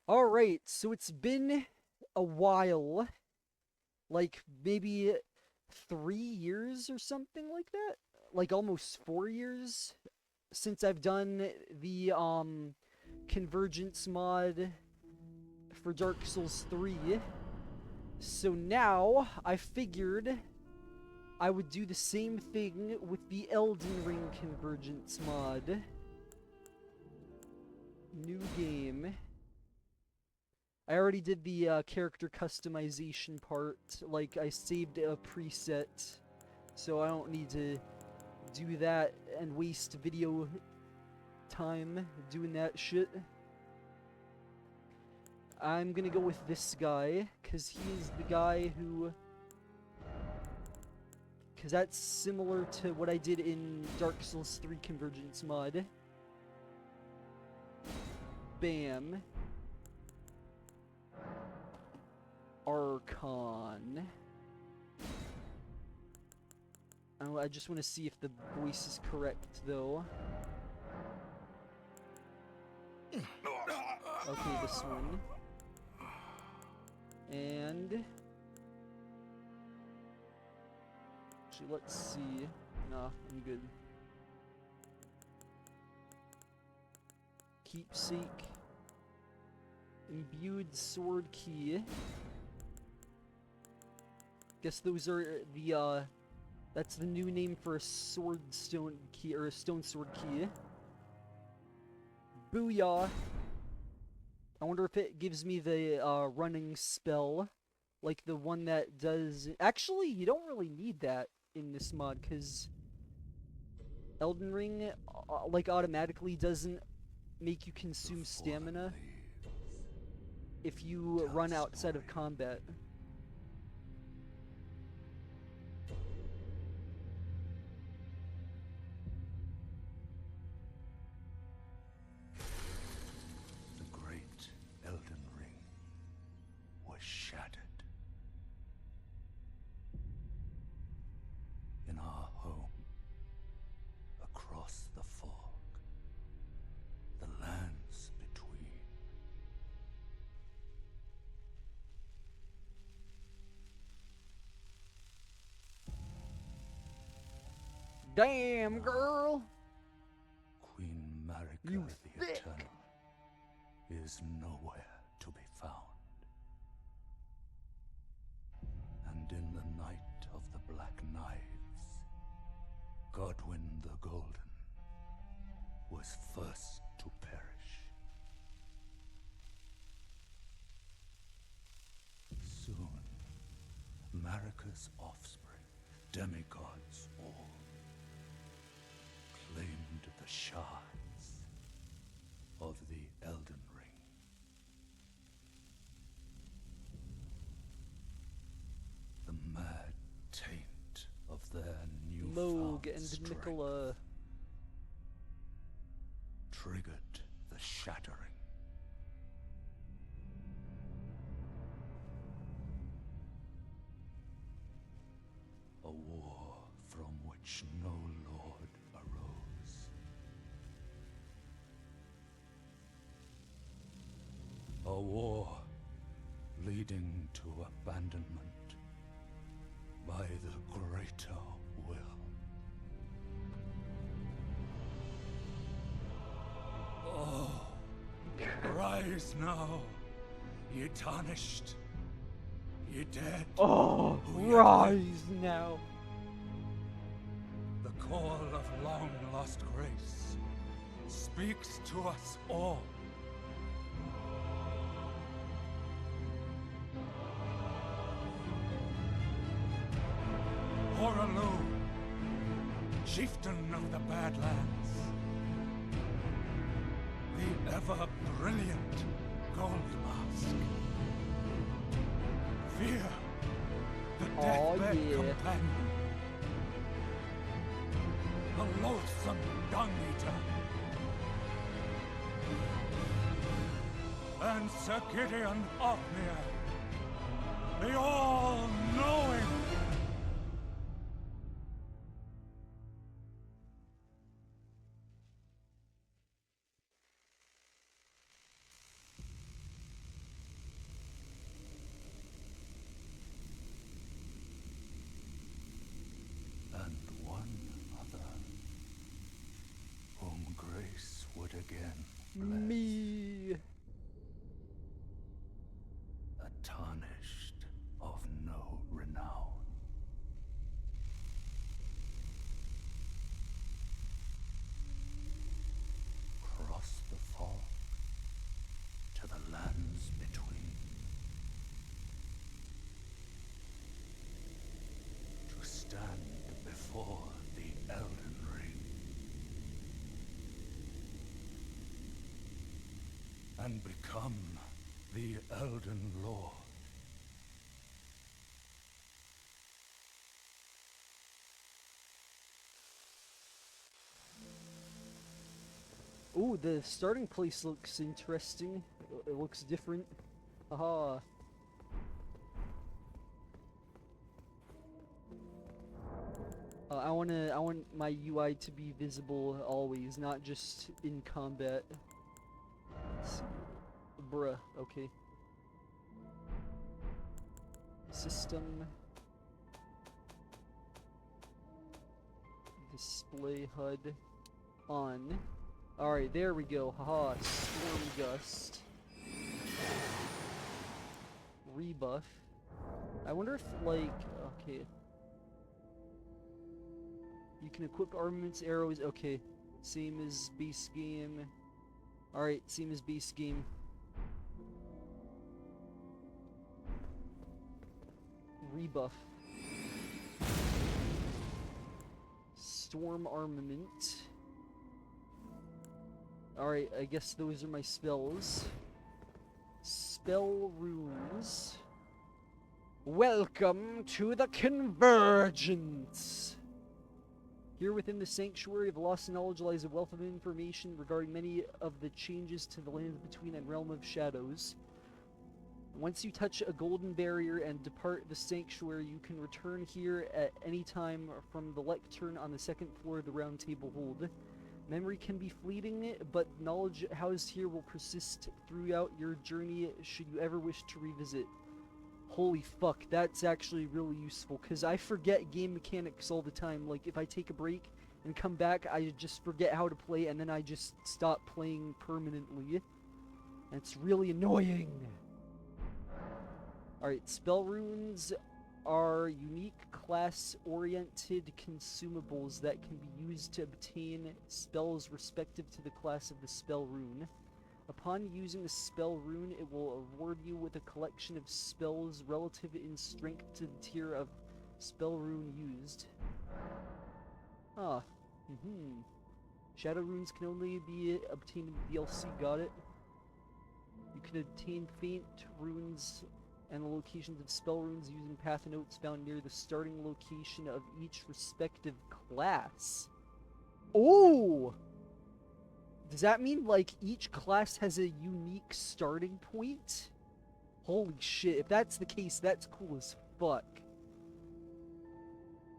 Alright, so it's been a while, like maybe 3 years or something like that? Like almost 4 years since I've done the Convergence mod for Dark Souls 3. So now I figured I would do the same thing with the Elden Ring Convergence mod. New game. I already did the character customization part. Like, I saved a preset, so I don't need to do that and waste video time doing that shit. I'm gonna go with this guy, because he is the guy who... Because that's similar to what I did in Dark Souls 3 Convergence mod. Bam. Archon. I just want to see if the voice is correct, though. Okay, this one. And... Actually, let's see. Nah, I'm good. Keepsake. Imbued sword key. Guess those are the, that's the new name for a sword stone key, or a stone sword key. Booyah! I wonder if it gives me the, running spell. Like the one that does... Actually, you don't really need that in this mod, because Elden Ring, like, automatically doesn't make you consume stamina if you run outside of combat. The great Elden Ring was shattered. In our home, across the fog, the lands between. Damn, girl! Queen Marika You the thick! Eternal is nowhere to be found. And in the night of the Black Knives, Godwyn the Golden was first to perish. Soon, Marika's offspring, demigods all, claimed the shards of the Elden Ring. The mad taint of their Moog newfound and strength Nicola. triggered the shattering. A war from which no lord arose. A war leading to abandonment by the greater will. Oh, rise now, ye tarnished, ye dead. Oh, who yet rise now! The call of long-lost grace speaks to us all. Horalu, chieftain of the Badlands, the ever-brilliant Gold Mask. Fear, the deathbed companion. The loathsome dung-eater. And Sir Gideon Ofnir, the all-knowing. again blessed, Me. a tarnished of no renown. Cross the fog to the lands between, to stand before the Elden Ring, and become the Elden Lord. Ooh, the starting place looks interesting. It looks different. Haha. I want my UI to be visible always, not just in combat. Let's see. Bruh, okay. System. Display HUD. On. Alright, there we go. Haha, Storm Gust. Rebuff. I wonder if, like, okay. You can equip armaments, arrows, okay. Same as base game. Alright, same as base game. Rebuff. Storm armament. Alright, I guess those are my spells. Spell runes. Welcome to the Convergence! Here within the Sanctuary of Lost Knowledge lies a wealth of information regarding many of the changes to the Lands Between and Realm of Shadows. Once you touch a golden barrier and depart the Sanctuary, you can return here at any time from the lectern on the second floor of the Round Table Hold. Memory can be fleeting, but knowledge housed here will persist throughout your journey should you ever wish to revisit. Holy fuck, that's actually really useful, because I forget game mechanics all the time. Like, if I take a break and come back, I just forget how to play, and then I just stop playing permanently. And it's really annoying. Alright, spell runes are unique class-oriented consumables that can be used to obtain spells respective to the class of the spell rune. Upon using the spell rune, it will award you with a collection of spells relative in strength to the tier of spell rune used. Ah, Shadow runes can only be obtained in the DLC, got it. You can obtain faint runes and the locations of spell runes using path notes found near the starting location of each respective class. Oh! Does that mean, like, each class has a unique starting point? Holy shit, if that's the case, that's cool as fuck.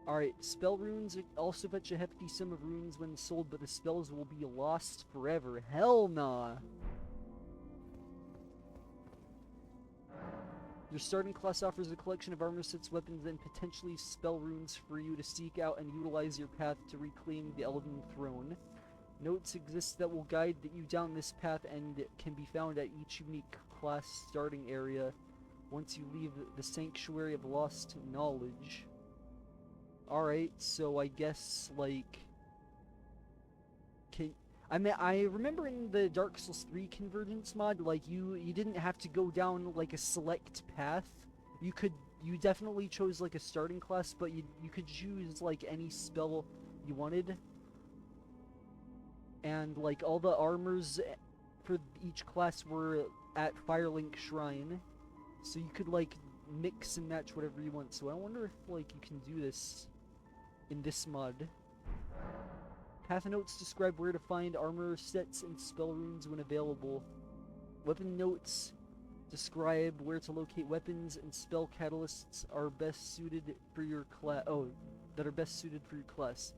Alright, spell runes also fetch a hefty sum of runes when sold, but the spells will be lost forever. Hell nah! Your starting class offers a collection of armor sets, weapons, and potentially spell runes for you to seek out and utilize your path to reclaim the Elden Throne. Notes exist that will guide you down this path and can be found at each unique class starting area once you leave the Sanctuary of Lost Knowledge. Alright, so I guess, like... I remember in the Dark Souls 3 Convergence mod, like, you didn't have to go down, like, a select path. You definitely chose, like, a starting class, but you could choose, like, any spell you wanted. And, like, all the armors for each class were at Firelink Shrine. So you could, like, mix and match whatever you want. So I wonder if, like, you can do this in this mod. Path notes describe where to find armor sets and spell runes when available. Weapon notes describe where to locate weapons and spell catalysts are best suited for your class. Oh, that are best suited for your class.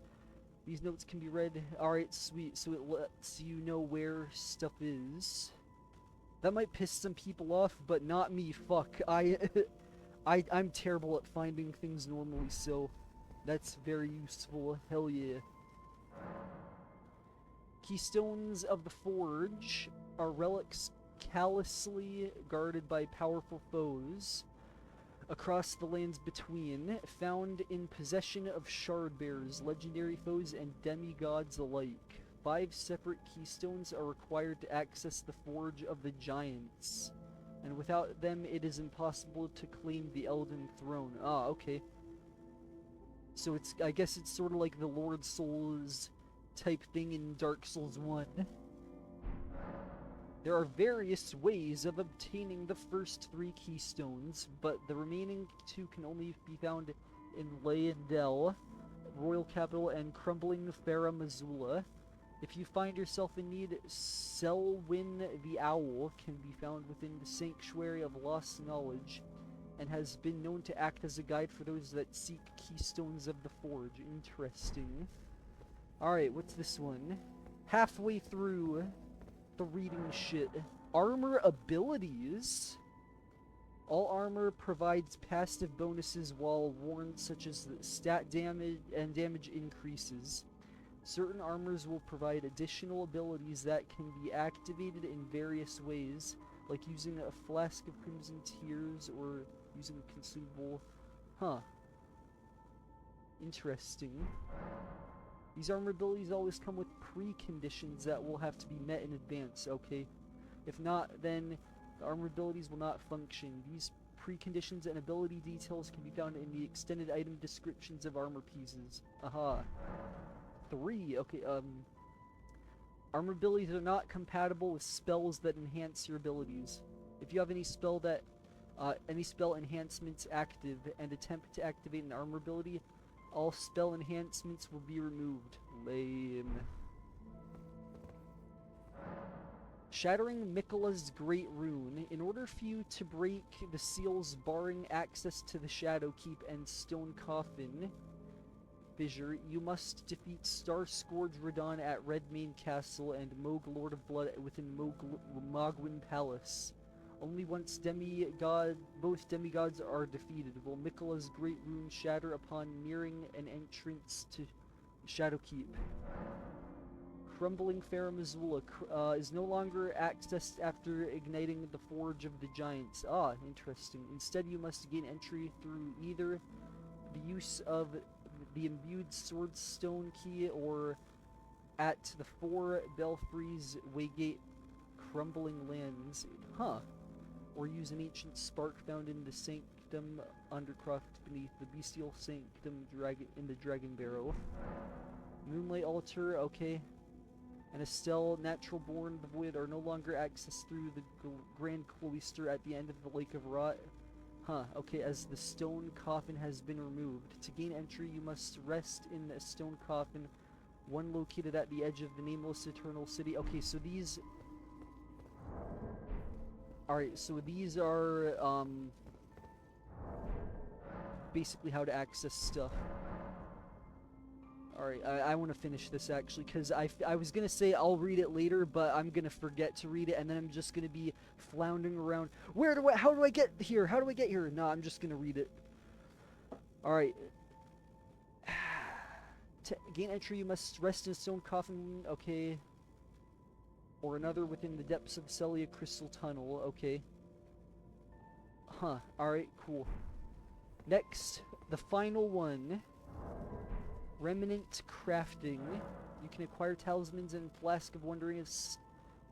These notes can be read. Alright, sweet. So it lets you know where stuff is. That might piss some people off, but not me. Fuck. I'm terrible at finding things normally, so that's very useful. Hell yeah. Keystones of the Forge are relics callously guarded by powerful foes across the lands between, found in possession of shardbearers, legendary foes, and demigods alike. 5 separate keystones are required to access the Forge of the Giants, and without them it is impossible to claim the Elden throne. Ah, okay. So I guess it's sort of like the Lord Souls type thing in Dark Souls 1. There are various ways of obtaining the first 3 keystones, but the remaining 2 can only be found in Leyendell, Royal Capital, and Crumbling Farah Missoula. If you find yourself in need, Selwyn the Owl can be found within the Sanctuary of Lost Knowledge, and has been known to act as a guide for those that seek keystones of the Forge. Interesting. Alright, what's this one? Halfway through the reading shit. Armor abilities? All armor provides passive bonuses while worn, such as stat damage and damage increases. Certain armors will provide additional abilities that can be activated in various ways, like using a flask of Crimson Tears or using a consumable. Huh. Interesting. These armor abilities always come with preconditions that will have to be met in advance, okay? If not, then the armor abilities will not function. These preconditions and ability details can be found in the extended item descriptions of armor pieces. Aha. 3, okay, armor abilities are not compatible with spells that enhance your abilities. If you have any spell enhancements active and attempt to activate an armor ability, all spell enhancements will be removed. Lame. Shattering Miquella's Great Rune. In order for you to break the seals barring access to the Shadow Keep and Stone Coffin fissure, you must defeat Star-Scourge Radon at Redmane Castle and Moog Lord of Blood within Mogwin Palace. Only once both demigods are defeated will Miquella's Great Rune shatter upon nearing an entrance to Shadowkeep. Crumbling Farah Missoula is no longer accessed after igniting the Forge of the Giants. Ah, interesting. Instead, you must gain entry through either the use of the imbued Swordstone Key or at the 4 Belfries Waygate Crumbling Lands. Huh. Or use an ancient spark found in the Sanctum Undercroft beneath the Bestial Sanctum in the Dragon Barrow. Moonlight Altar, okay. And Estelle, Natural Born, the Void are no longer accessed through the Grand Cloister at the end of the Lake of Rot. Huh, okay, as the stone coffin has been removed. To gain entry, you must rest in a stone coffin, one located at the edge of the Nameless Eternal City. Okay, so these... Alright, so these are, basically how to access stuff. Alright, I want to finish this, actually, because I was going to say I'll read it later, but I'm going to forget to read it, and then I'm just going to be floundering around. How do I get here? How do I get here? No, I'm just going to read it. Alright. To gain entry, you must rest in a stone coffin, okay. Or another within the depths of Celia Crystal Tunnel, okay. Huh, alright, cool. Next, the final one. Remnant Crafting. You can acquire talismans and Flask of Wondering as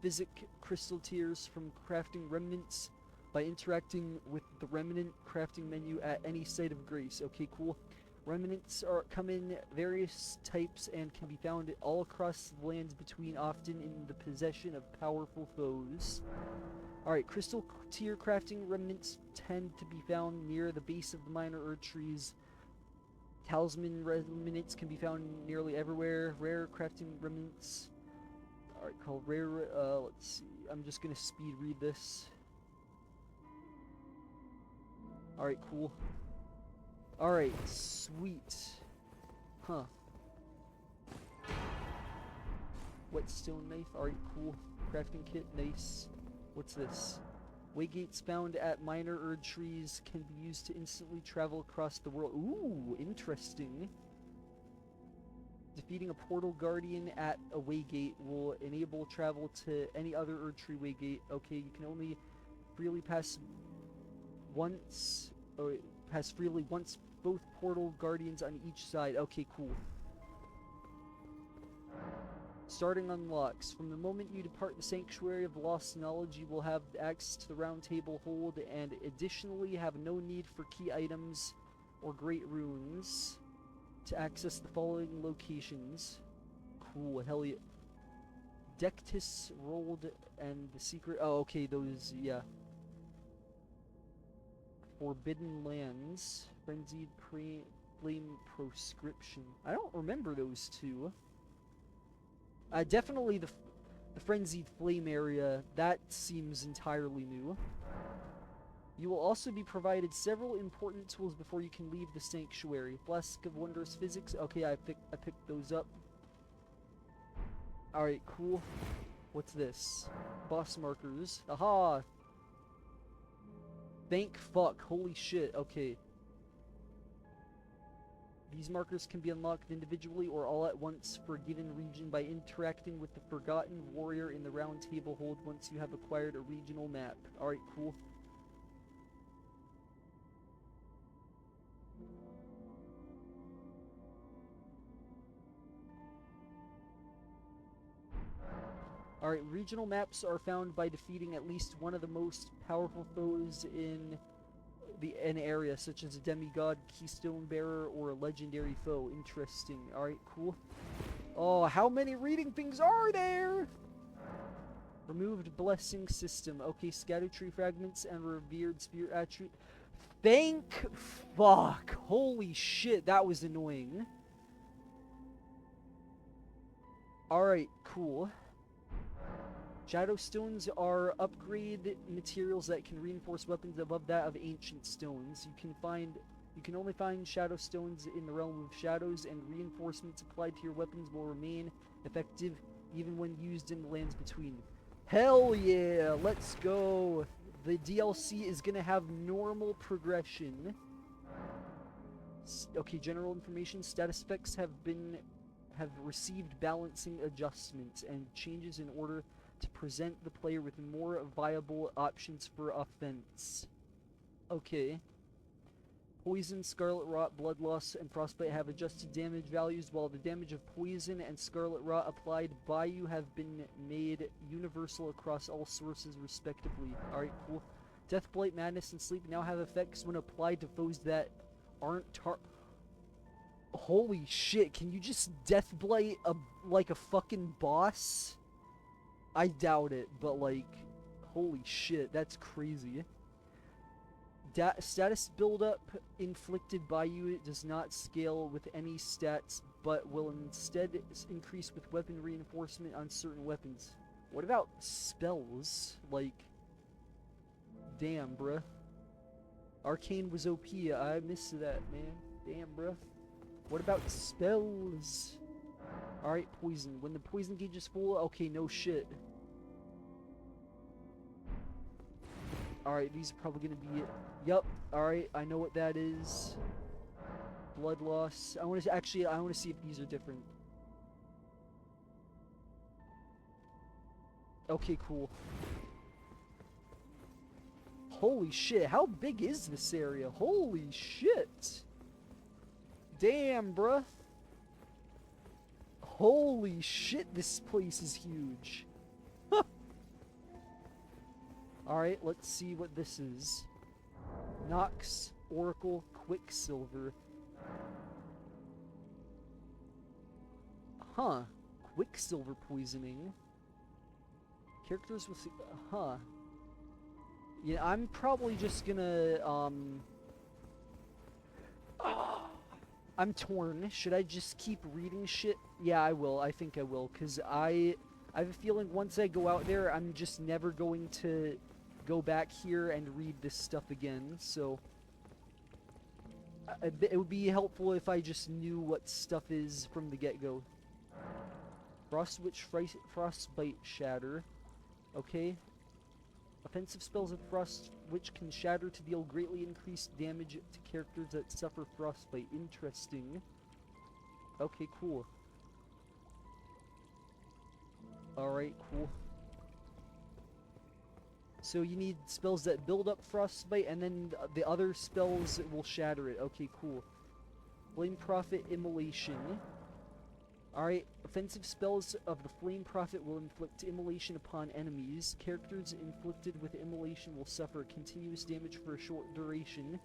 Physic Crystal Tears from crafting remnants by interacting with the Remnant crafting menu at any site of grace. Okay, cool. Remnants come in various types and can be found all across the lands between, often in the possession of powerful foes. Alright, crystal tier crafting remnants tend to be found near the base of the minor Erd trees. Talisman remnants can be found nearly everywhere. Rare crafting remnants are called rare. Let's see. I'm just gonna speed read this. Alright, cool. Alright, sweet. Huh. Whetstone knife. Alright, cool. Crafting kit. Nice. What's this? Waygates found at minor Erd trees can be used to instantly travel across the world. Ooh, interesting. Defeating a portal guardian at a waygate will enable travel to any other Erdtree waygate. Okay, you can only freely pass once, or pass freely once both portal guardians on each side. Okay, cool. Starting unlocks. From the moment you depart the Sanctuary of Lost Knowledge, you will have access to the Round Table Hold, and additionally have no need for key items or great runes to access the following locations. Cool, hell yeah. Dectus rolled and the secret. Oh, okay, those, yeah. Forbidden Lands, Frenzied Flame Proscription. I don't remember those two. Definitely the Frenzied Flame area, that seems entirely new. You will also be provided several important tools before you can leave the Sanctuary. Flask of Wondrous Physics. Okay, I picked those up. Alright, cool. What's this? Boss markers. Aha! Thank fuck. Holy shit. Okay. These markers can be unlocked individually or all at once for a given region by interacting with the Forgotten Warrior in the Round Table Hold once you have acquired a regional map. Alright, cool. Alright, regional maps are found by defeating at least one of the most powerful foes in an area, such as a demigod, keystone bearer, or a legendary foe. Interesting. Alright, cool. Oh, how many reading things are there? Removed blessing system. Okay, scatter tree fragments and revered spirit attribute. Thank fuck. Holy shit, that was annoying. Alright, cool. Shadow stones are upgrade materials that can reinforce weapons above that of ancient stones. You can only find shadow stones in the realm of shadows, and reinforcements applied to your weapons will remain effective even when used in the lands between. Hell yeah, let's go. The DLC is gonna have normal progression. Okay, general information. Status effects have received balancing adjustments and changes in order to present the player with more viable options for offense. Okay. Poison, Scarlet Rot, Blood Loss, and Frostbite have adjusted damage values, while the damage of Poison and Scarlet Rot applied by you have been made universal across all sources respectively. Alright, cool. Death, Blight, Madness, and Sleep now have effects when applied to foes that aren't Holy shit, can you just Death Blight like a fucking boss? I doubt it, but like, holy shit, that's crazy. Status buildup inflicted by you, it does not scale with any stats, but will instead increase with weapon reinforcement on certain weapons. What about spells? Like, damn, bruh. Arcane was OP, I missed that, man. Damn, bruh. What about spells? Alright, poison. When the poison gauge is full, okay, no shit. Alright, these are probably gonna be it. Yup, alright, I know what that is. Blood loss. I wanna see if these are different. Okay, cool. Holy shit, how big is this area? Holy shit! Damn, bruh. Holy shit, this place is huge. Alright, let's see what this is. Nox, Oracle, Quicksilver. Huh. Quicksilver poisoning. Characters with... Huh. Yeah, I'm probably just gonna, I'm torn. Should I just keep reading shit? Yeah, I will. I think I will. Because I have a feeling once I go out there, I'm just never going to go back here and read this stuff again. So it would be helpful if I just knew what stuff is from the get-go. Frostwitch, Frostbite Shatter. Okay. Offensive spells of Frostwitch can shatter to deal greatly increased damage to characters that suffer frostbite. Interesting. Okay, cool. Alright, cool. So you need spells that build up Frostbite, and then the other spells will shatter it. Okay, cool. Flame Prophet Immolation. Alright, offensive spells of the Flame Prophet will inflict immolation upon enemies. Characters inflicted with immolation will suffer continuous damage for a short duration.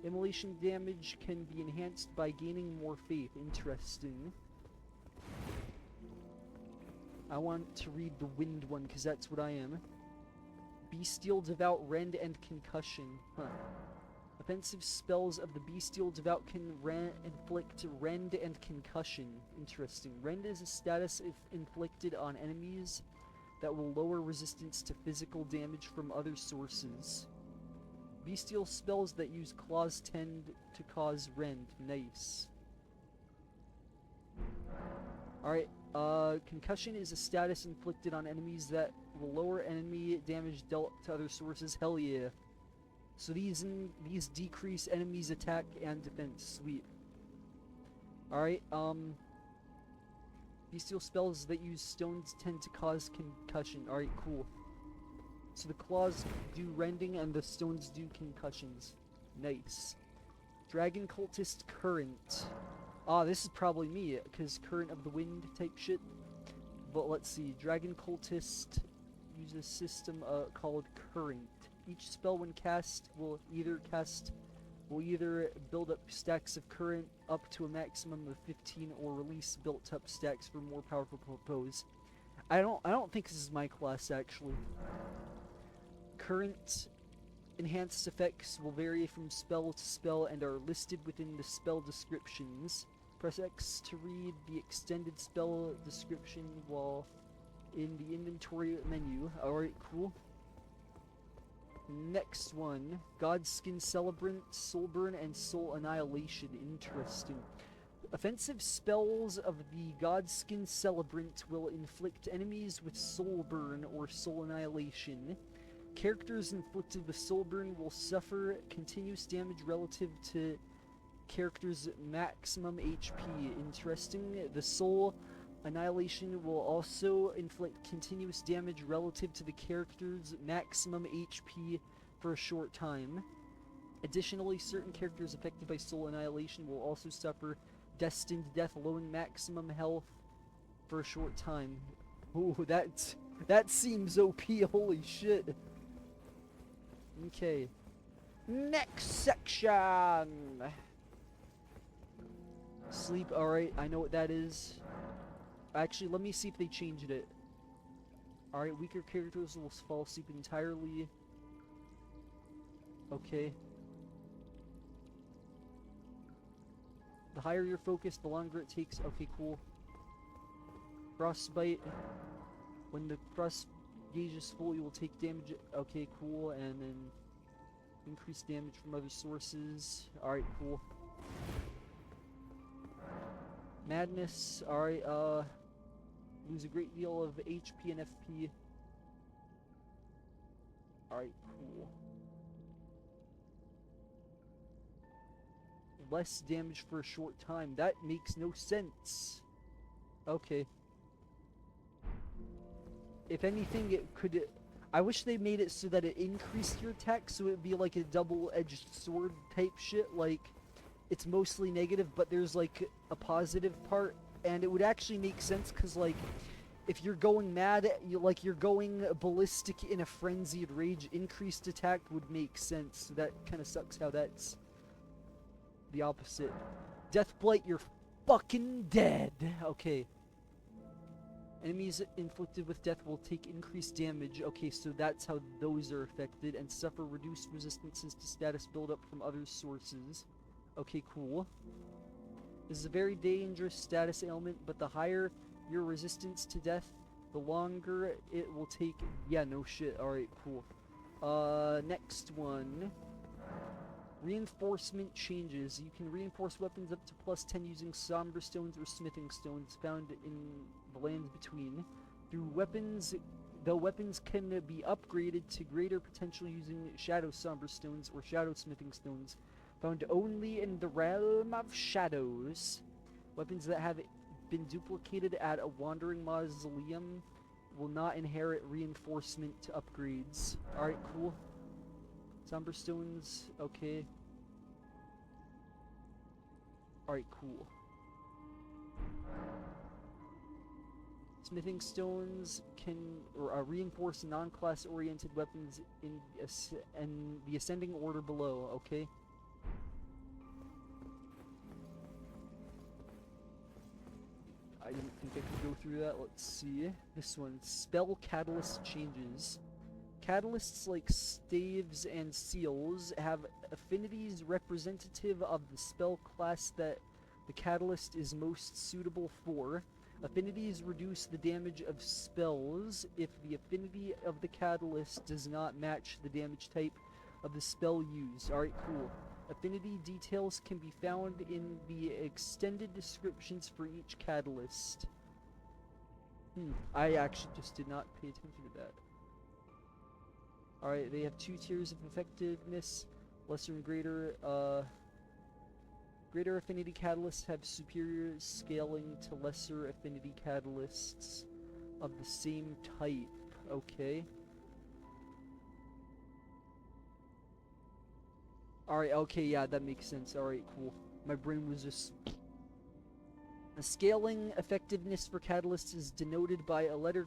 Immolation damage can be enhanced by gaining more faith. Interesting. I want to read the wind one, because that's what I am. Bestial Devout, Rend, and Concussion. Huh. Offensive spells of the Bestial Devout can inflict Rend and Concussion. Interesting. Rend is a status if inflicted on enemies that will lower resistance to physical damage from other sources. Bestial spells that use claws tend to cause Rend. Nice. Alright, Concussion is a status inflicted on enemies that will lower enemy damage dealt to other sources. Hell yeah. So these decrease enemies' attack and defense. Sweet. Alright, Bestial spells that use stones tend to cause concussion. Alright, cool. So the claws do rending and the stones do concussions. Nice. Dragon Cultist Current. Ah, this is probably me, because Current of the Wind type shit. But let's see. Dragon Cultist uses a system called Current. Each spell when cast will either build up stacks of current up to a maximum of 15 or release built up stacks for more powerful foes. I don't think this is my class actually. Current enhanced effects will vary from spell to spell and are listed within the spell descriptions. Press X to read the extended spell description while in the inventory menu. Alright, cool. Next one, Godskin Celebrant, Soulburn, and Soul Annihilation. Interesting. Offensive spells of the Godskin Celebrant will inflict enemies with Soulburn or Soul Annihilation. Characters inflicted with Soulburn will suffer continuous damage relative to characters' maximum HP. Interesting. The Soul Annihilation will also inflict continuous damage relative to the character's maximum HP for a short time. Additionally, certain characters affected by Soul Annihilation will also suffer Destined Death, lowering maximum health for a short time. Ooh, that seems OP, holy shit. Okay. Next section! Sleep, alright, I know what that is. Actually, let me see if they changed it. Alright, weaker characters will fall asleep entirely. Okay. The higher your focus, the longer it takes. Okay, cool. Frostbite. When the frost gauge is full, you will take damage. Okay, cool. And then increase damage from other sources. Alright, cool. Madness. Alright, lose a great deal of HP and FP. Alright, cool. Less damage for a short time. That makes no sense. Okay. If anything, it could... I wish they made it so that it increased your attack, so it'd be like a double-edged sword type shit. Like, it's mostly negative, but there's like a positive part. And it would actually make sense, because like, if you're going mad, you're going ballistic in a frenzied rage, increased attack would make sense. So that kind of sucks how that's the opposite. Deathblight, you're fucking dead. Okay. Enemies inflicted with death will take increased damage. Okay, so that's how those are affected. And suffer reduced resistances to status buildup from other sources. Okay, cool. This is a very dangerous status ailment, but the higher your resistance to death, the longer it will take. Yeah, no shit. Alright, cool. Next one. Reinforcement changes. You can reinforce weapons up to +10 using somber stones or smithing stones found in the lands between. Though weapons can be upgraded to greater potential using shadow somber stones or shadow smithing stones found only in the realm of shadows. Weapons that have been duplicated at a wandering mausoleum will not inherit reinforcement upgrades. Alright, cool. Somber stones, okay. Alright, cool. Smithing stones can reinforce non-class oriented weapons in the ascending order below, okay? I didn't think I could go through that. Let's see. This one. Spell catalyst changes. Catalysts like staves and seals have affinities representative of the spell class that the catalyst is most suitable for. Affinities reduce the damage of spells if the affinity of the catalyst does not match the damage type of the spell used. Alright, cool. Affinity details can be found in the extended descriptions for each catalyst. I actually just did not pay attention to that. Alright, they have 2 tiers of effectiveness, lesser and greater. Greater affinity catalysts have superior scaling to lesser affinity catalysts of the same type. Okay. Alright, okay, yeah, that makes sense. Alright, cool. My brain was just... The scaling effectiveness for catalysts is denoted by a letter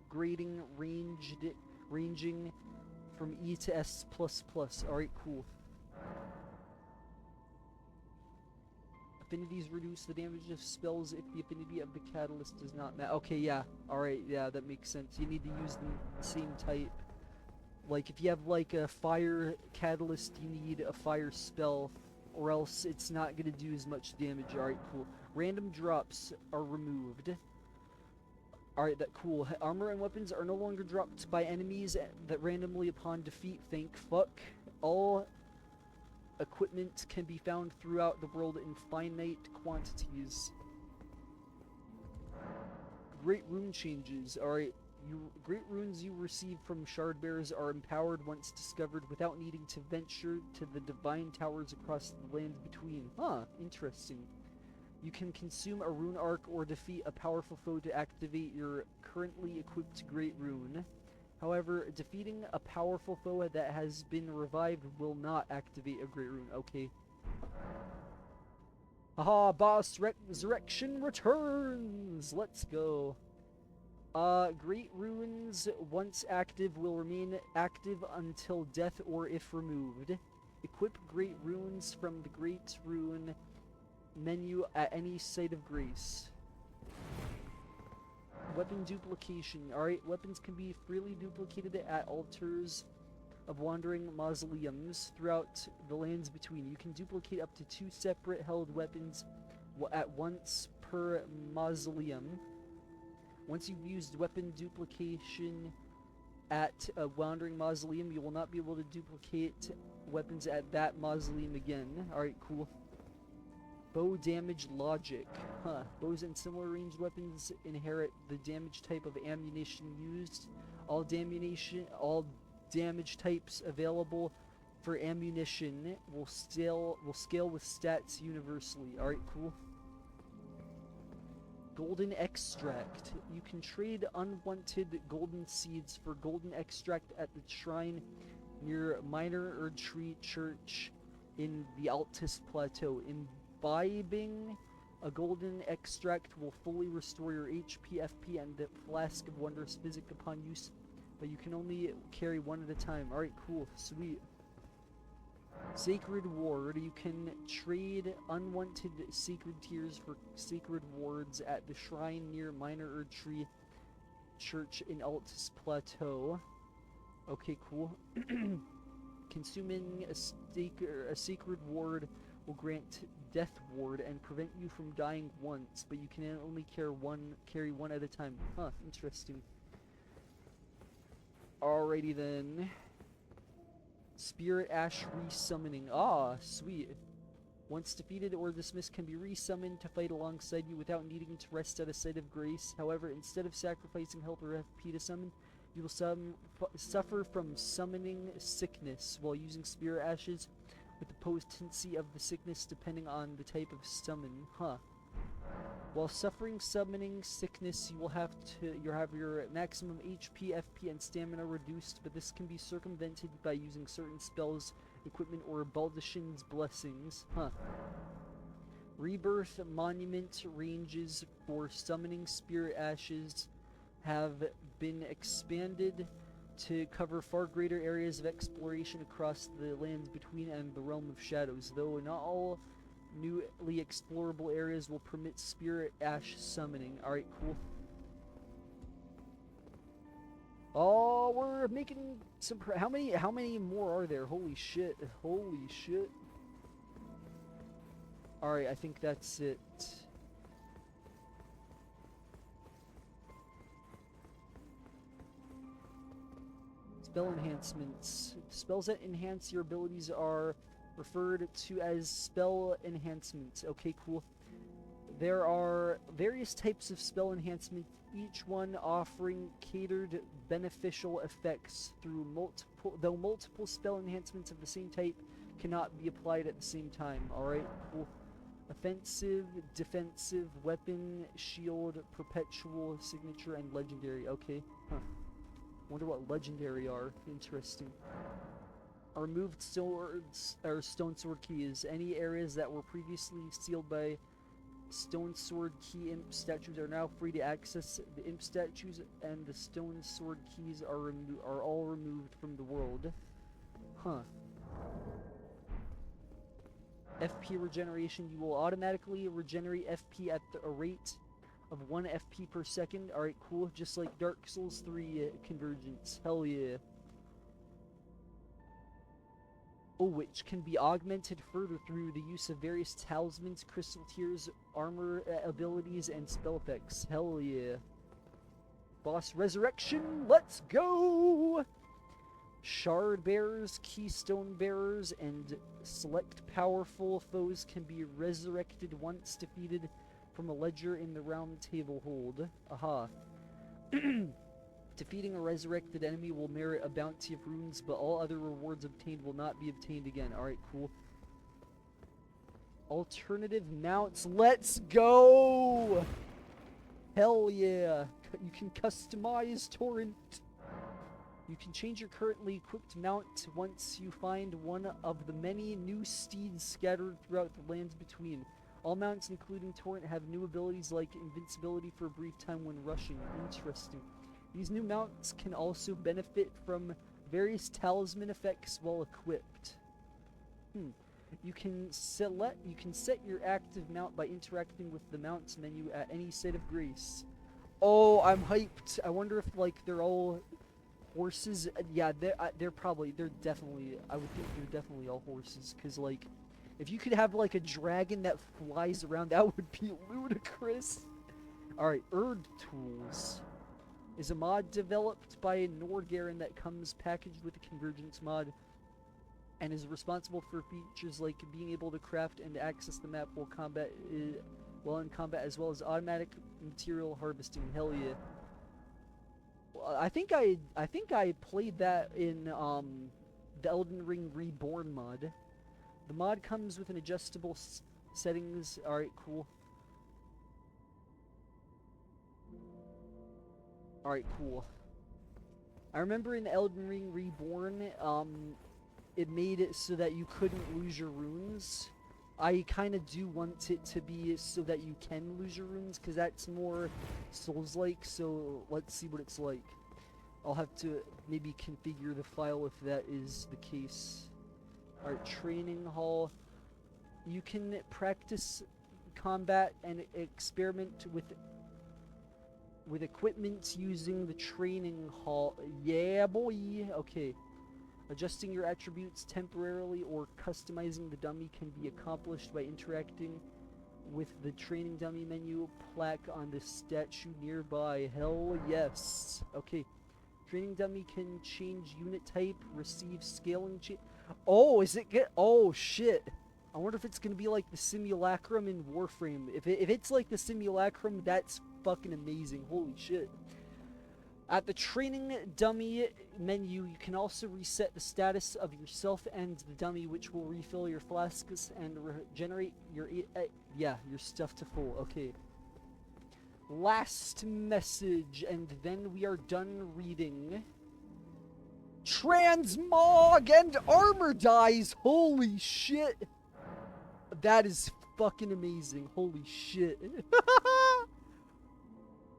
grading ranging from E to S++. Alright, cool. Affinities reduce the damage of spells if the affinity of the catalyst does not match. Okay, yeah. Alright, yeah, that makes sense. You need to use the same type. Like, if you have, like, a fire catalyst, you need a fire spell, or else it's not going to do as much damage. Alright, cool. Random drops are removed. Alright, that cool. Armor and weapons are no longer dropped by enemies that randomly upon defeat. Thank fuck. All equipment can be found throughout the world in finite quantities. Great rune changes. Alright. Great runes you receive from shard bearers are empowered once discovered without needing to venture to the divine towers across the lands between. Huh, interesting. You can consume a rune arc or defeat a powerful foe to activate your currently equipped great rune. However, defeating a powerful foe that has been revived will not activate a great rune. Okay. Haha, boss resurrection returns! Let's go. Great runes, once active, will remain active until death or if removed. Equip great runes from the great rune menu at any site of grace. Weapon duplication. Alright, weapons can be freely duplicated at altars of wandering mausoleums throughout the lands between. You can duplicate up to 2 separate held weapons at once per mausoleum. Once you've used weapon duplication at a wandering mausoleum, you will not be able to duplicate weapons at that mausoleum again. Alright, cool. Bow damage logic. Huh. Bows and similar ranged weapons inherit the damage type of ammunition used. All damage types available for ammunition will scale with stats universally. Alright, cool. Golden extract. You can trade unwanted golden seeds for golden extract at the shrine near Minor Erdtree Church in the Altus Plateau. Imbibing a golden extract will fully restore your HP, FP, and the Flask of Wondrous Physic upon use, but you can only carry one at a time. Alright, cool. Sweet. Sacred Ward. You can trade unwanted sacred tears for sacred wards at the shrine near Minor Erdtree Church in Altus Plateau. Okay, cool. Consuming a sacred ward will grant Death Ward and prevent you from dying once, but you can only carry one at a time. Huh, interesting. Alrighty then. Spirit Ash resummoning. Ah, sweet. Once defeated or dismissed, can be resummoned to fight alongside you without needing to rest at a site of grace. However, instead of sacrificing health or FP to summon, you will suffer from summoning sickness while using Spirit Ashes, with the potency of the sickness depending on the type of summon. Huh. While suffering summoning sickness, you have your maximum HP, FP, and stamina reduced, but this can be circumvented by using certain spells, equipment, or Baldashin's blessings. Huh. Rebirth monument ranges for summoning spirit ashes have been expanded to cover far greater areas of exploration across the lands between and the realm of shadows, though not all newly explorable areas will permit spirit ash summoning. Alright, cool. Oh, we're making some how many more are there? Holy shit. Holy shit. Alright, I think that's it. Spell enhancements. Spells that enhance your abilities are referred to as spell enhancements. Okay, cool. There are various types of spell enhancement, each one offering catered beneficial effects though multiple spell enhancements of the same type cannot be applied at the same time. Alright, cool. Offensive, defensive, weapon, shield, perpetual, signature, and legendary. Okay, huh. Wonder what legendary are. Interesting. Removed swords or stone sword keys. Any areas that were previously sealed by stone sword key imp statues are now free to access. The imp statues and the stone sword keys are all removed from the world. Huh. FP regeneration. You will automatically regenerate FP at a rate of 1 FP per second. Alright, cool. Just like Dark Souls 3 Convergence. Hell yeah. Oh, which can be augmented further through the use of various talismans, crystal tears, armor abilities, and spell effects. Hell yeah. Boss resurrection. Let's go! Shard bearers, keystone bearers, and select powerful foes can be resurrected once defeated from a ledger in the round table hold. Aha. Defeating a resurrected enemy will merit a bounty of runes, but all other rewards obtained will not be obtained again. Alright, cool. Alternative mounts. Let's go! Hell yeah. You can customize Torrent. You can change your currently equipped mount once you find one of the many new steeds scattered throughout the lands between. All mounts, including Torrent, have new abilities like invincibility for a brief time when rushing. Interesting. These new mounts can also benefit from various talisman effects while equipped. You can set your active mount by interacting with the mounts menu at any site of grace. Oh, I'm hyped. I wonder if like they're all horses. Yeah, they're definitely. I would think they're definitely all horses, because like, if you could have like a dragon that flies around, that would be ludicrous. All right, Erd tools is a mod developed by Norgaren that comes packaged with a Convergence mod, and is responsible for features like being able to craft and access the map while in combat, as well as automatic material harvesting. Hell yeah. I think I played that in the Elden Ring Reborn mod. The mod comes with an adjustable settings. All right, cool. All right, cool. I remember in Elden Ring Reborn, it made it so that you couldn't lose your runes. I kind of do want it to be so that you can lose your runes, because that's more Souls-like, so let's see what it's like. I'll have to maybe configure the file if that is the case. Alright, training hall. You can practice combat and experiment with equipment using the training hall. Yeah, boy! Okay. Adjusting your attributes temporarily or customizing the dummy can be accomplished by interacting with the training dummy menu plaque on the statue nearby. Hell yes. Okay. Training dummy can change unit type, receive scaling Oh, is it good? Oh, shit. I wonder if it's going to be like the simulacrum in Warframe. If it's like the simulacrum, that's fucking amazing. Holy shit. At the training dummy menu, you can also reset the status of yourself and the dummy, which will refill your flasks and regenerate your stuff to full. Okay. Last message, and then we are done reading. Transmog and armor dies! Holy shit! That is fucking amazing. Holy shit.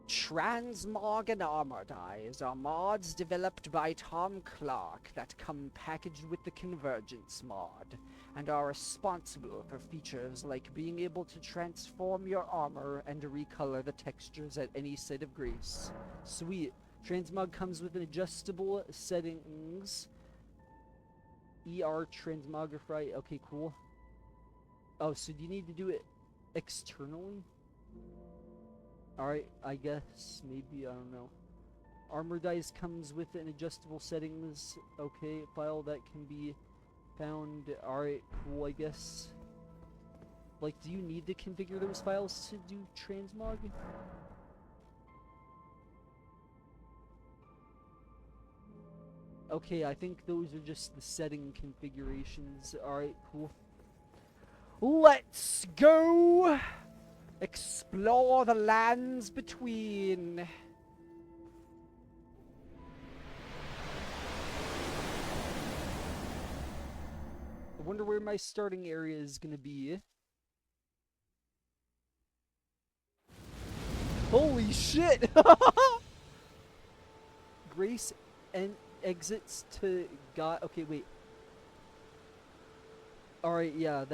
Transmog and Armor Dies are mods developed by Tom Clark that come packaged with the Convergence mod, and are responsible for features like being able to transform your armor and recolor the textures at any site of grace. Sweet. Transmog comes with an adjustable settings. Transmogrify. Okay, cool. Oh, so do you need to do it externally? Alright, I guess. Maybe, I don't know. Armor dice comes with an adjustable settings. Okay, file that can be found. Alright, cool, I guess. Like, do you need to configure those files to do transmog? Okay, I think those are just the setting configurations. Alright, cool. Let's go! Explore the lands between. I wonder where my starting area is gonna be. Holy shit! Grace and exits to God. Okay, wait. Alright, yeah,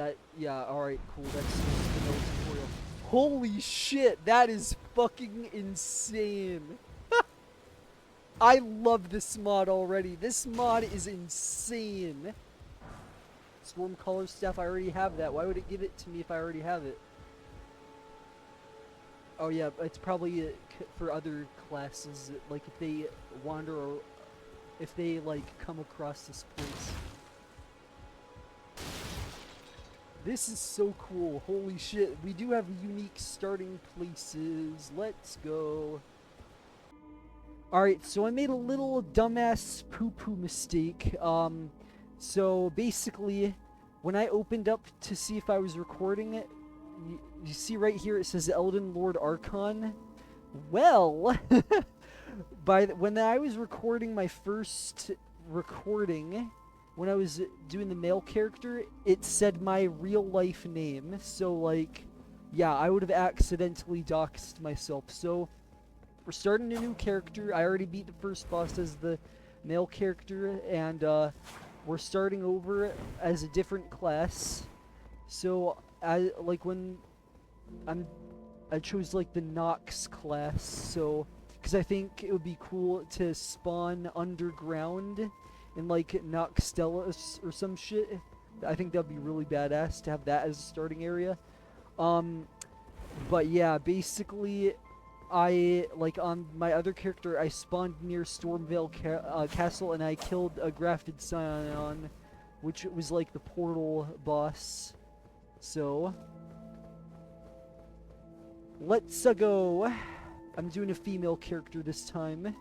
alright, cool. That's just the notes tutorial. Holy shit, that is fucking insane. I love this mod already. This mod is insane. Storm color staff, I already have that. Why would it give it to me if I already have it? Oh yeah, it's probably for other classes, like if they wander or if they like come across this place. This is so cool. Holy shit. We do have unique starting places. Let's go. Alright, so I made a little dumbass poo-poo mistake. So basically, when I opened up to see if I was recording it, you see right here it says Elden Lord Archon. Well, when I was recording my first recording, when I was doing the male character, it said my real life name. So, like, yeah, I would have accidentally doxed myself. So, we're starting a new character. I already beat the first boss as the male character, and we're starting over as a different class. So, I chose like the Nox class. So, because I think it would be cool to spawn underground in like Noxtelis or some shit. I think that'd be really badass to have that as a starting area. But yeah, basically, I like on my other character, I spawned near Stormvale Castle and I killed a grafted Scion, which was like the portal boss. So let's go. I'm doing a female character this time.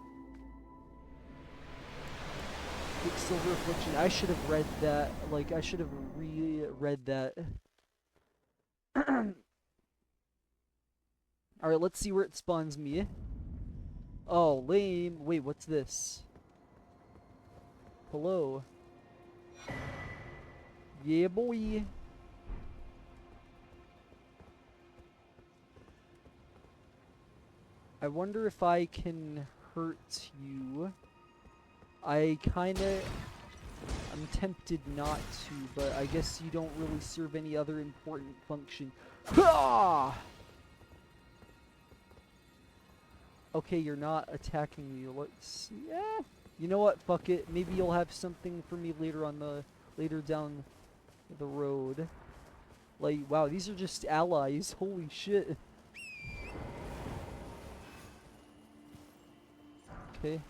Silver Affliction. I should have read that. Like, I should have reread that. Alright, let's see where it spawns me. Oh, lame. Wait, what's this? Hello. Yeah, boy. I wonder if I can hurt you. I'm tempted not to, but I guess you don't really serve any other important function. Ah! Okay, you're not attacking me. Let's see. Yeah. You know what? Fuck it. Maybe you'll have something for me later down the road. Like, wow, these are just allies. Holy shit. Okay.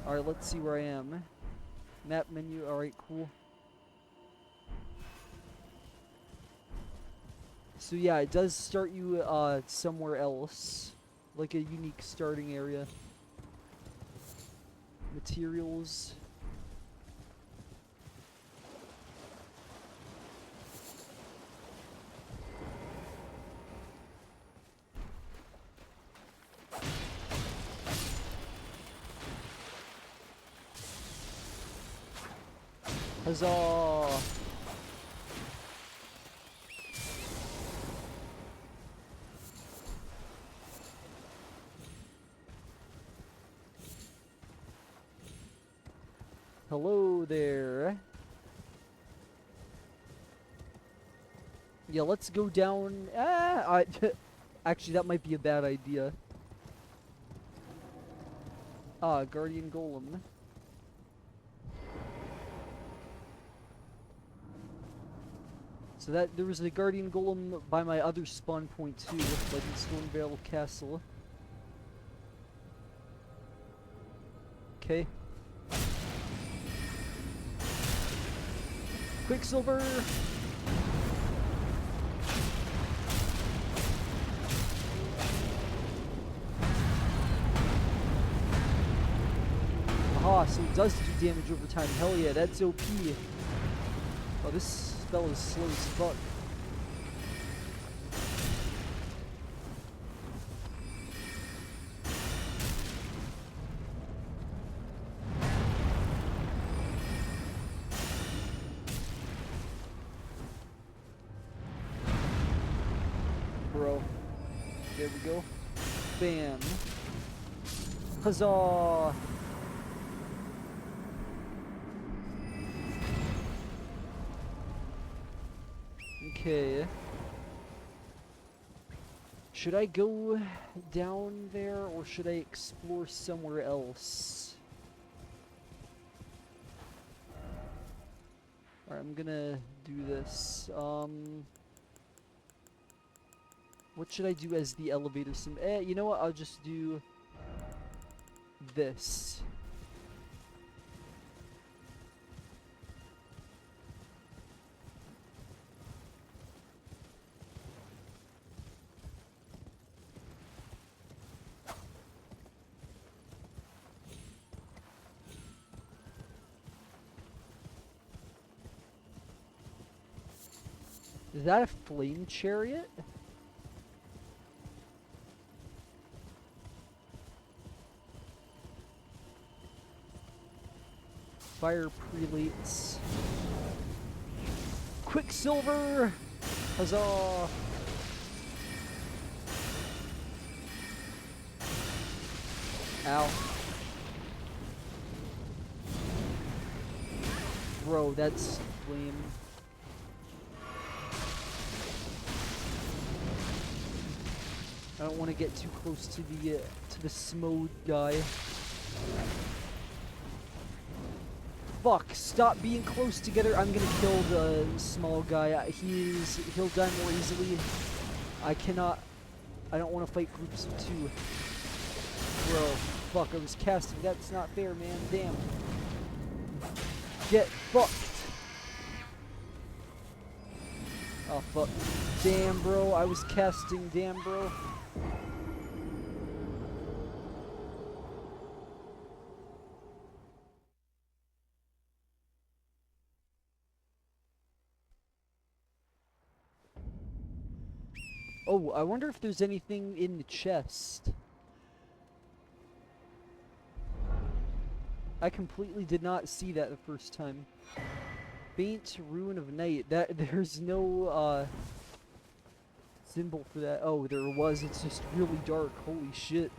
Alright, let's see where I am. Map menu, alright, cool. So yeah, it does start you somewhere else. Like a unique starting area. Materials. Huzzah! Hello there. Yeah, let's go down. Actually, that might be a bad idea. Ah, Guardian Golem. So that there was a Guardian Golem by my other spawn point too, like in Stonevale Castle. Okay. Quicksilver! Aha, so it does do damage over time. Hell yeah, that's OP. Oh, this spell is slow as fuck. Bro. There we go. Bam. Huzzah! Okay. Should I go down there or should I explore somewhere else? Alright, I'm gonna do this. What should I do as the elevator sim? You know what? I'll just do this. Is that a flame chariot? Fire prelates. Quicksilver! Huzzah! Ow. Bro, that's flame. I don't want to get too close to the Smode guy. Fuck, stop being close together. I'm gonna kill the small guy. He'll die more easily. I don't want to fight groups of two. Bro, fuck, I was casting. That's not fair, man. Damn. Get fucked. Oh, fuck. Damn, bro. I was casting. Damn, bro. Oh, I wonder if there's anything in the chest. I completely did not see that the first time. Faint Ruin of Night. There's no symbol for that. Oh, there was. It's just really dark. Holy shit.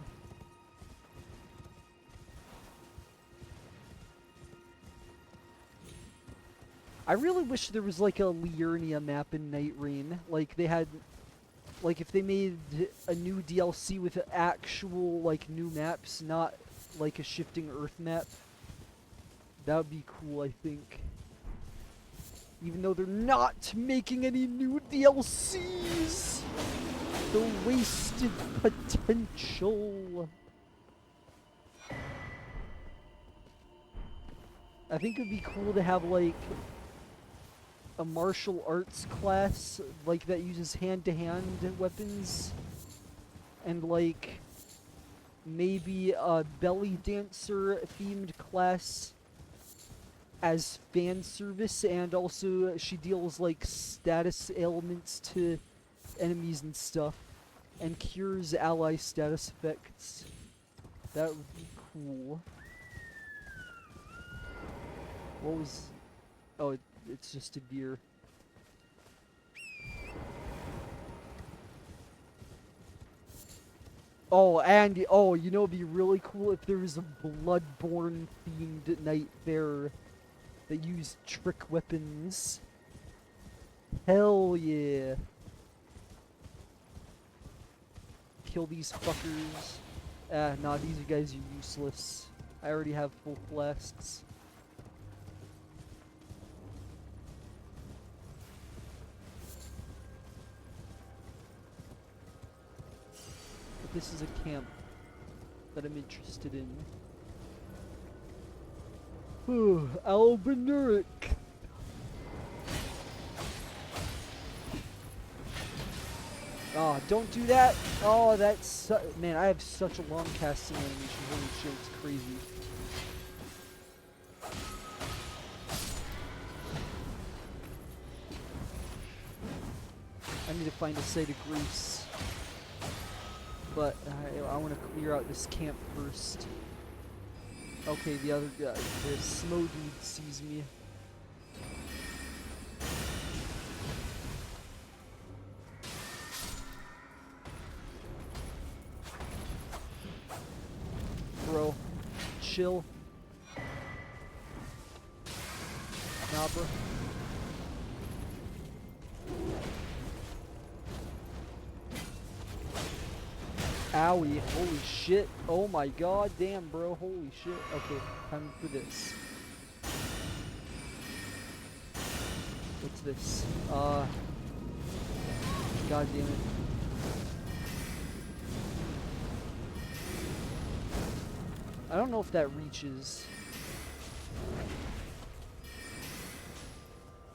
I really wish there was like a Liurnia map in Night Rain. Like they had, like if they made a new DLC with actual like new maps, not like a Shifting Earth map. That would be cool, I think. Even though they're not making any new DLCs! The wasted potential! I think it'd be cool to have, like, a martial arts class, like, that uses hand-to-hand weapons. And, like, maybe a belly dancer-themed class as fan service, and also she deals like status ailments to enemies and stuff, and cures ally status effects. That would be cool. What was... Oh, it's just a deer. Oh, and oh, you know, it'd be really cool if there was a Bloodborne themed night fair that used trick weapons. Hell yeah! Kill these fuckers. Ah, nah, these guys are useless. I already have full flasks. But this is a camp that I'm interested in. Albinuric! Oh, don't do that! Oh, that's... man, I have such a long casting animation. Holy shit, it's crazy. I need to find a site of grace. But I want to clear out this camp first. Okay, the other guy, the Smo dude sees me. Bro, chill. Nah, bro. Owie, holy shit. Oh my god, damn, bro, holy shit. Okay, time for this. What's this? God damn it. I don't know if that reaches.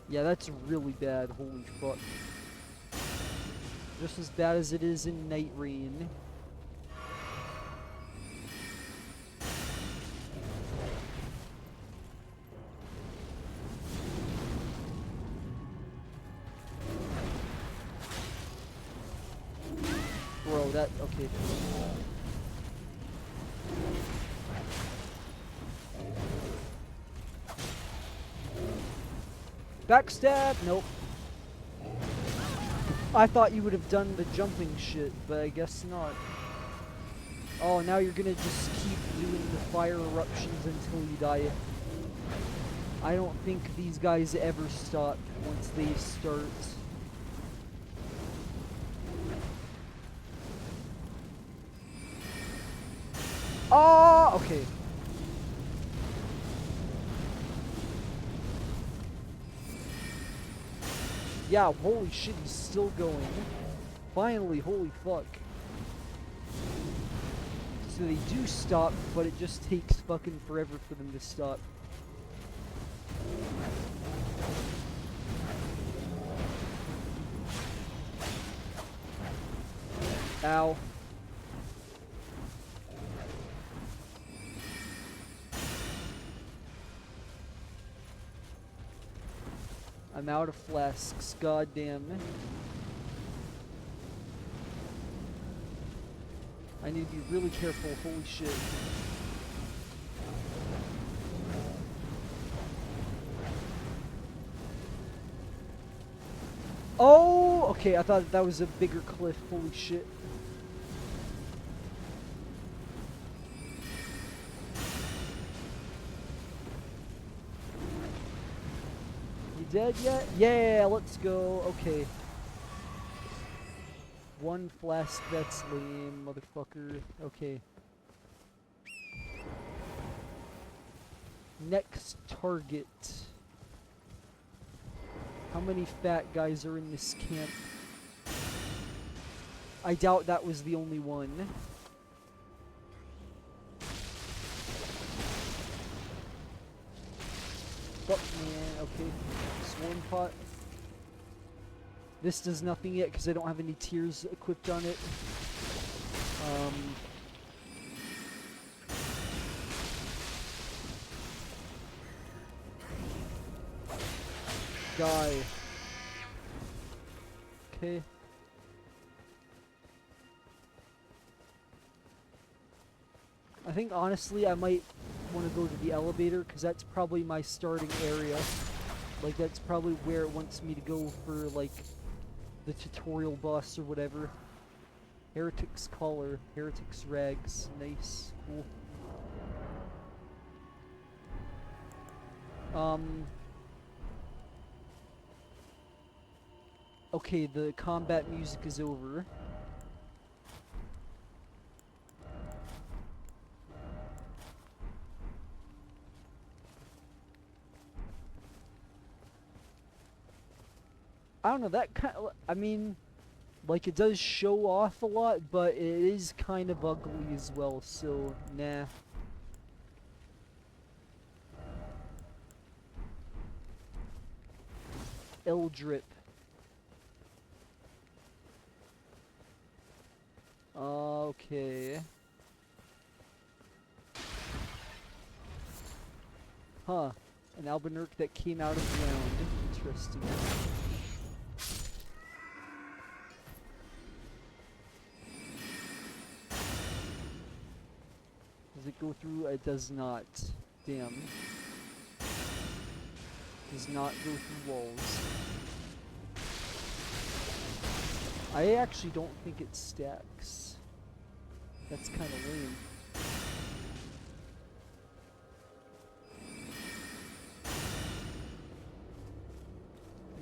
Yeah, that's really bad, holy fuck. Just as bad as it is in Night Rain. Bro, that, okay. Backstab! Nope. I thought you would have done the jumping shit, but I guess not. Oh, now you're gonna just keep doing the fire eruptions until you die. I don't think these guys ever stop once they start. Oh, okay. Yeah, holy shit, he's still going. Finally, holy fuck. So they do stop, but it just takes fucking forever for them to stop. Ow. I'm out of flasks, goddamn. I need to be really careful, holy shit. Oh, okay, I thought that was a bigger cliff, holy shit. You dead yet? Yeah, let's go, okay. One flask, that's lame, motherfucker. Okay. Next target. How many fat guys are in this camp? I doubt that was the only one. Fuck, man. Okay. Swarm pot. This does nothing yet because I don't have any tears equipped on it. Die. Okay. I think honestly I might want to go to the elevator because that's probably my starting area. Like, that's probably where it wants me to go for, like, the tutorial boss or whatever. Heretic's collar, Heretic's rags. Nice. Cool. Okay, the combat music is over. I don't know, that kind of, I mean, like, it does show off a lot, but it is kind of ugly as well, so, nah. Eldrip. Okay. Huh. An Albinurk that came out of the ground. Interesting. Does it go through? It does not. Damn. Does not go through walls. I actually don't think it stacks. That's kind of lame.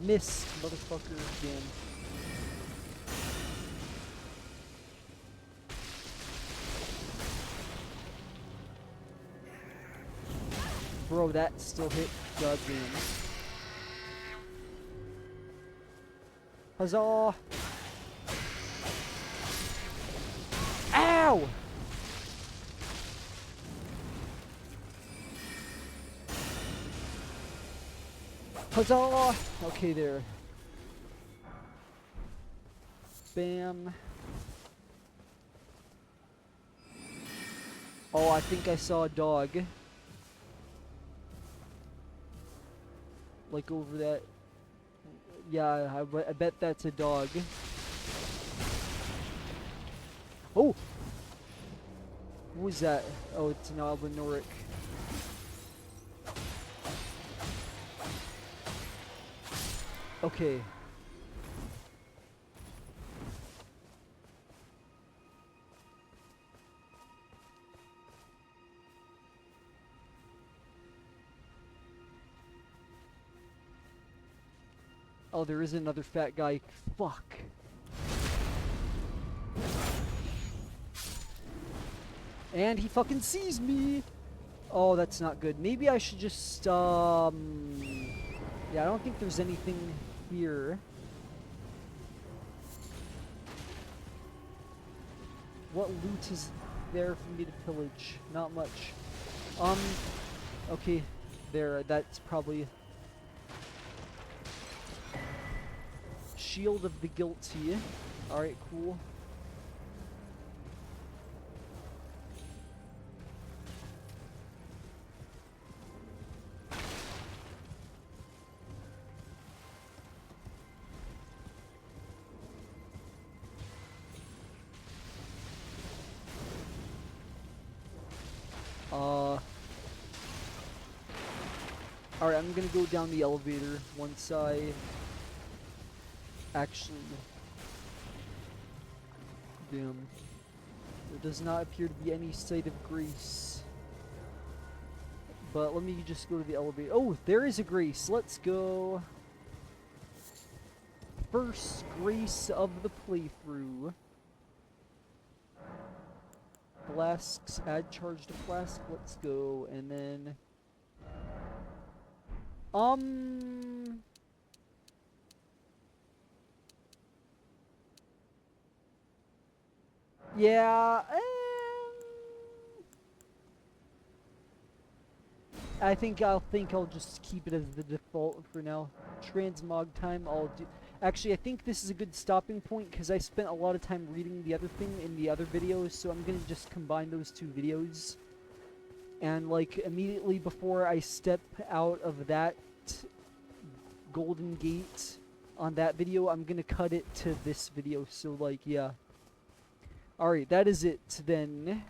Missed, motherfucker, again. Bro, that still hit. Goddamn. Huzzah! Ow! Huzzah! Okay, there. Bam. Oh, I think I saw a dog. Like over that. Yeah, I bet that's a dog. Oh! Who was that? Oh, it's an Albinoric. Okay. Oh, there is another fat guy. Fuck. And he fucking sees me! Oh, that's not good. Maybe I should just, yeah, I don't think there's anything here. What loot is there for me to pillage? Not much. Okay, there, that's probably... Shield of the Guilty. Alright, cool. Alright, I'm gonna go down the elevator once I actually... Damn. There does not appear to be any sight of Grace. But let me just go to the elevator. Oh, there is a Grace. Let's go. First Grace of the playthrough. Flasks. Add charge to flask. Let's go. And then... Yeah, I think I'll just keep it as the default for now. Transmog time, I'll do... Actually, I think this is a good stopping point because I spent a lot of time reading the other thing in the other videos, so I'm gonna just combine those two videos. And, like, immediately before I step out of that Golden Gate on that video, I'm gonna cut it to this video, so, like, yeah. Alright, that is it then.